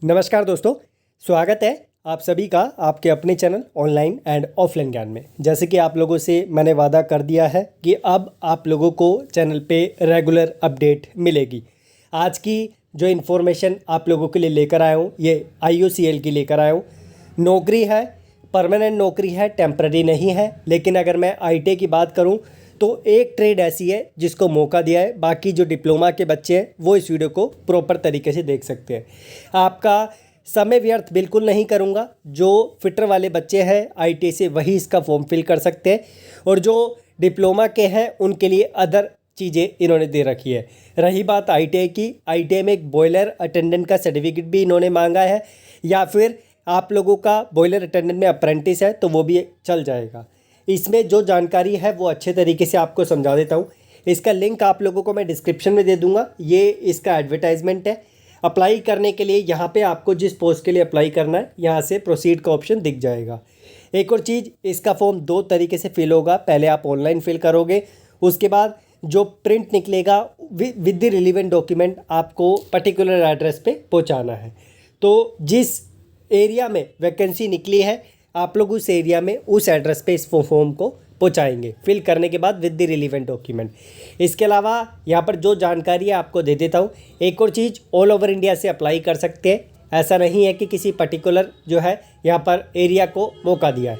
नमस्कार दोस्तों, स्वागत है आप सभी का आपके अपने चैनल ऑनलाइन एंड ऑफलाइन ज्ञान में। जैसे कि आप लोगों से मैंने वादा कर दिया है कि अब आप लोगों को चैनल पे रेगुलर अपडेट मिलेगी। आज की जो इन्फॉर्मेशन आप लोगों के लिए लेकर आया हूँ ये IOCL की लेकर आया हूँ। नौकरी है, परमानेंट नौकरी है, टेम्पररी नहीं है। लेकिन अगर मैं ITA की बात करूँ तो एक ट्रेड ऐसी है जिसको मौका दिया है। बाकी जो डिप्लोमा के बच्चे हैं वो इस वीडियो को प्रॉपर तरीके से देख सकते हैं। आपका समय व्यर्थ बिल्कुल नहीं करूंगा। जो फिटर वाले बच्चे हैं ITA से वही इसका फॉर्म फिल कर सकते हैं, और जो डिप्लोमा के हैं उनके लिए अदर चीज़ें इन्होंने दे रखी है। रही बात ITA की, ITA में एक बॉयलर अटेंडेंट का सर्टिफिकेट भी इन्होंने मांगा है, या फिर आप लोगों का बॉयलर अटेंडेंट में अप्रेंटिस है तो वो भी चल जाएगा। इसमें जो जानकारी है वो अच्छे तरीके से आपको समझा देता हूँ। इसका लिंक आप लोगों को मैं डिस्क्रिप्शन में दे दूँगा। ये इसका एडवर्टाइजमेंट है। अप्लाई करने के लिए यहाँ पे आपको जिस पोस्ट के लिए अप्लाई करना है यहाँ से प्रोसीड का ऑप्शन दिख जाएगा। एक और चीज़, इसका फॉर्म दो तरीके से फिल होगा। पहले आप ऑनलाइन फिल करोगे, उसके बाद जो प्रिंट निकलेगा विद द रिलीवेंट डॉक्यूमेंट आपको पर्टिकुलर एड्रेस पे पहुँचाना है। तो जिस एरिया में वैकेंसी निकली है आप लोग उस एरिया में उस एड्रेस पे इस फॉर्म को पहुंचाएंगे फिल करने के बाद विद द रिलीवेंट डॉक्यूमेंट। इसके अलावा यहाँ पर जो जानकारी है आपको दे देता हूँ। एक और चीज़, ऑल ओवर इंडिया से अप्लाई कर सकते हैं। ऐसा नहीं है कि किसी पर्टिकुलर जो है यहाँ पर एरिया को मौका दिया है।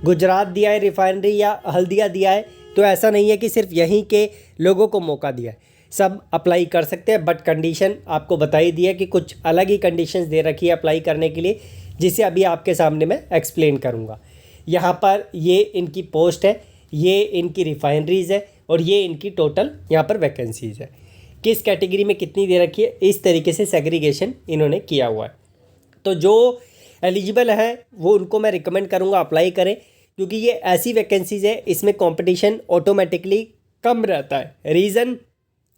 गुजरात दिया है, रिफाइनरी या हल्दिया दिया है, तो ऐसा नहीं है कि सिर्फ यहीं के लोगों को मौका दिया है। सब अप्लाई कर सकते हैं, बट कंडीशन आपको बताई दी है कि कुछ अलग ही कंडीशंस दे रखी है अप्लाई करने के लिए, जिसे अभी आपके सामने मैं एक्सप्लेन करूंगा। यहाँ पर ये इनकी पोस्ट है, ये इनकी रिफाइनरीज़ है, और ये इनकी टोटल यहाँ पर वैकेंसीज़ है। किस कैटेगरी में कितनी दे रखी है, इस तरीके से सेग्रीगेशन इन्होंने किया हुआ है। तो जो एलिजिबल है वो उनको मैं रिकमेंड करूँगा अप्लाई करें, क्योंकि ये ऐसी वैकेंसीज़ है इसमें कॉम्पिटिशन ऑटोमेटिकली कम रहता है। रीज़न,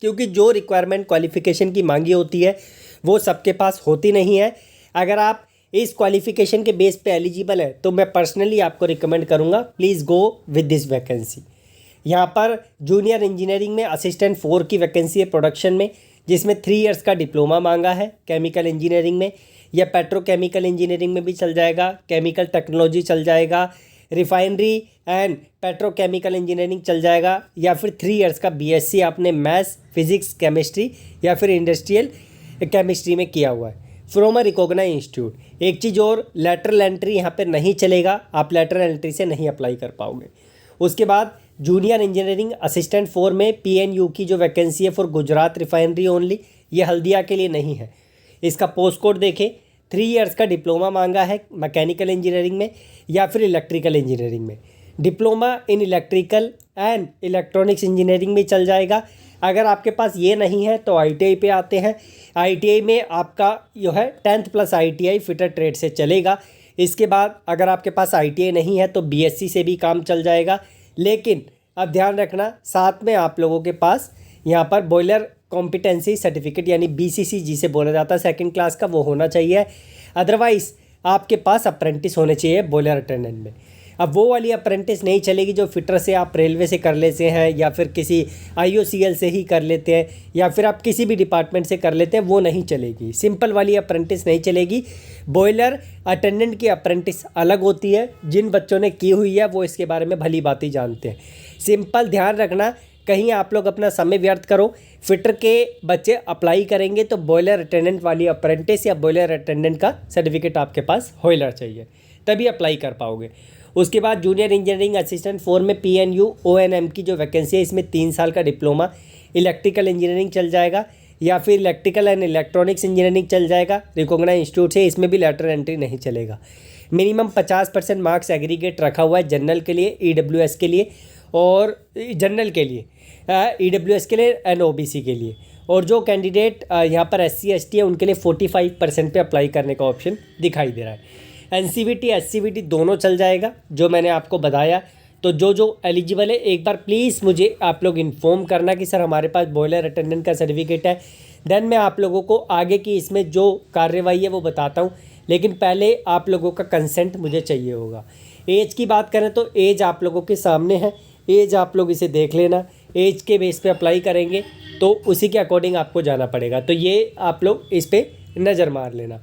क्योंकि जो रिक्वायरमेंट क्वालिफ़िकेशन की मांगी होती है वो सबके पास होती नहीं है। अगर आप इस क्वालिफ़िकेशन के बेस पे एलिजिबल है तो मैं पर्सनली आपको रिकमेंड करूंगा, please go with this vacancy. यहाँ पर जूनियर इंजीनियरिंग में असिस्टेंट 4 की वैकेंसी है प्रोडक्शन में, जिसमें 3 इयर्स का डिप्लोमा मांगा है। केमिकल इंजीनियरिंग में या पेट्रोकेमिकल इंजीनियरिंग में भी चल जाएगा, केमिकल टेक्नोलॉजी चल जाएगा, रिफाइनरी एंड पेट्रोकेमिकल इंजीनियरिंग चल जाएगा, या फिर 3 इयर्स का BSc आपने मैथ्स, फिजिक्स, केमिस्ट्री या फिर इंडस्ट्रियल केमिस्ट्री में किया हुआ है फ्रॉम अ रिकॉग्नाइज्ड इंस्टीट्यूट। एक चीज़ और, लेटरल एंट्री यहाँ पे नहीं चलेगा, आप लेटरल एंट्री से नहीं अप्लाई कर पाओगे। उसके बाद जूनियर इंजीनियरिंग असिस्टेंट 4 में PNU की जो वैकेंसी है फॉर गुजरात रिफाइनरी ओनली, ये हल्दिया के लिए नहीं है। इसका पोस्ट कोड देखें, 3 इयर्स का डिप्लोमा मांगा है मैकेनिकल इंजीनियरिंग में या फिर इलेक्ट्रिकल इंजीनियरिंग में। Diploma in electrical and electronics engineering में चल जाएगा। अगर आपके पास ये नहीं है तो ITI पे आते हैं। ITI में आपका जो है 10th plus ITI fitter trade से चलेगा। इसके बाद अगर आपके पास ITI नहीं है तो BSc से भी काम चल जाएगा। लेकिन अब ध्यान रखना, साथ में आप लोगों के पास यहाँ पर बॉयलर कॉम्पिटेंसी सर्टिफिकेट यानी BCC जिसे बोला जाता है 2nd क्लास का, वो होना चाहिए। अदरवाइज़ आपके पास अप्रेंटिस होने चाहिए बॉयलर अटेंडेंट में। अब वो वाली अप्रेंटिस नहीं चलेगी जो फिटर से आप रेलवे से कर लेते हैं या फिर किसी IOCL से ही कर लेते हैं या फिर आप किसी भी डिपार्टमेंट से कर लेते हैं, वो नहीं चलेगी। सिंपल वाली अप्रेंटिस नहीं चलेगी। बॉयलर अटेंडेंट की अप्रेंटिस अलग होती है। जिन बच्चों ने की हुई है वो इसके बारे में भली बात ही जानते हैं। सिंपल ध्यान रखना, कहीं आप लोग अपना समय व्यर्थ करो। फिटर के बच्चे अप्लाई करेंगे तो बॉयलर अटेंडेंट वाली अप्रेंटिस या बॉयलर अटेंडेंट का सर्टिफिकेट आपके पास होना चाहिए, तभी अप्लाई कर पाओगे। उसके बाद जूनियर इंजीनियरिंग असिस्टेंट 4 में PNU ONM की जो वैकेंसी है इसमें 3 साल का डिप्लोमा इलेक्ट्रिकल इंजीनियरिंग चल जाएगा या फिर इलेक्ट्रिकल एंड इलेक्ट्रॉनिक्स इंजीनियरिंग चल जाएगा। रिकॉग्नाइज्ड इंस्टीट्यूट से इसमें भी लेटर एंट्री नहीं चलेगा। मिनिमम 50% मार्क्स एग्रीगेट रखा हुआ है जनरल के लिए, EWS के लिए और जनरल के लिए, EWS के लिए एंड OBC के लिए। और जो कैंडिडेट यहाँ पर SC ST है उनके लिए 45% पे अप्लाई करने का ऑप्शन दिखाई दे रहा है। NCVT SCVT दोनों चल जाएगा जो मैंने आपको बताया। तो जो एलिजिबल है एक बार प्लीज़ मुझे आप लोग इन्फॉर्म करना कि सर हमारे पास बॉयलर अटेंडेंट का सर्टिफिकेट है। देन मैं आप लोगों को आगे की इसमें जो कार्यवाही है वो बताता हूँ, लेकिन पहले आप लोगों का कंसेंट मुझे चाहिए होगा। एज की बात करें तो एज आप लोगों के सामने है, एज आप लोग इसे देख लेना। एज के बेस पे अप्लाई करेंगे तो उसी के अकॉर्डिंग आपको जाना पड़ेगा, तो ये आप लोग इस पर नज़र मार लेना।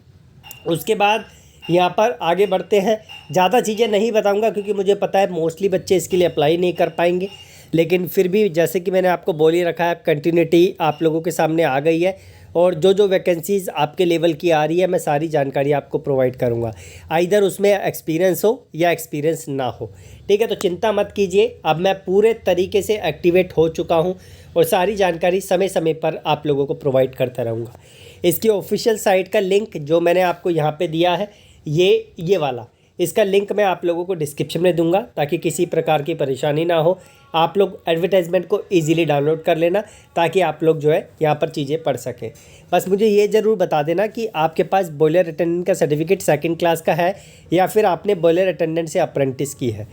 उसके बाद यहाँ पर आगे बढ़ते हैं। ज़्यादा चीज़ें नहीं बताऊँगा क्योंकि मुझे पता है मोस्टली बच्चे इसके लिए अप्लाई नहीं कर पाएंगे, लेकिन फिर भी जैसे कि मैंने आपको बोल ही रखा है, कंटिन्यूटी आप लोगों के सामने आ गई है और जो जो वैकेंसीज़ आपके लेवल की आ रही है मैं सारी जानकारी आपको प्रोवाइड करूँगा, आइदर उसमें एक्सपीरियंस हो या एक्सपीरियंस ना हो। ठीक है, तो चिंता मत कीजिए, अब मैं पूरे तरीके से एक्टिवेट हो चुका हूँ और सारी जानकारी समय समय पर आप लोगों को प्रोवाइड करता रहूँगा। इसकी ऑफिशियल साइट का लिंक जो मैंने आपको यहाँ पे दिया है, ये वाला, इसका लिंक मैं आप लोगों को डिस्क्रिप्शन में दूंगा ताकि किसी प्रकार की परेशानी ना हो। आप लोग एडवर्टाइजमेंट को इजीली डाउनलोड कर लेना ताकि आप लोग जो है यहाँ पर चीज़ें पढ़ सकें। बस मुझे ये ज़रूर बता देना कि आपके पास बॉयलर अटेंडेंट का सर्टिफिकेट सेकंड क्लास का है या फिर आपने बॉयलर अटेंडेंट से अप्रेंटिस की है।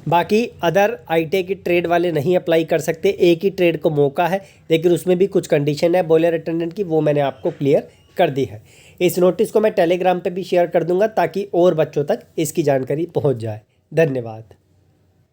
बाकी अदर आईटीआई की ट्रेड वाले नहीं अप्लाई कर सकते, एक ही ट्रेड को मौका है, लेकिन उसमें भी कुछ कंडीशन है बॉयलर अटेंडेंट की, वो मैंने आपको क्लियर कर दी है। इस नोटिस को मैं टेलीग्राम पे भी शेयर कर दूंगा ताकि और बच्चों तक इसकी जानकारी पहुंच जाए। धन्यवाद।